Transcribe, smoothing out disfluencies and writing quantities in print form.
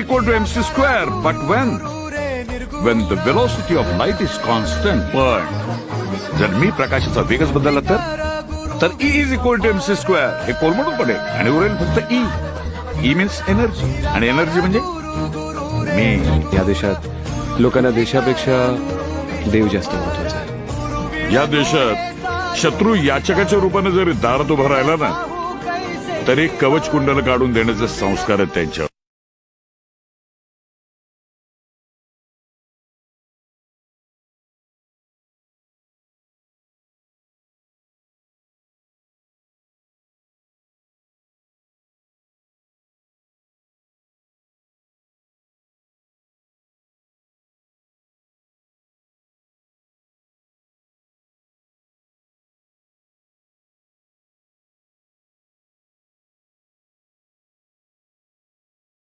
equal to mc square. But when the velocity of light is constant, पण जर मी प्रकाशाचा वेगच बदलला तर E is equal to mc square. हे कोलमडून पडेल आणि उरेल फक्त E. E means एनर्जी, आणि एनर्जी म्हणजे मी. या देशात लोकांना देशापेक्षा देव जास्त महत्वाचा आहे. या देशात शत्रू याचकाच्या रूपाने जरी दारात उभा राहिला ना, तरी कवच कुंडल काढून देण्याचे संस्कार आहेत त्यांच्यावर.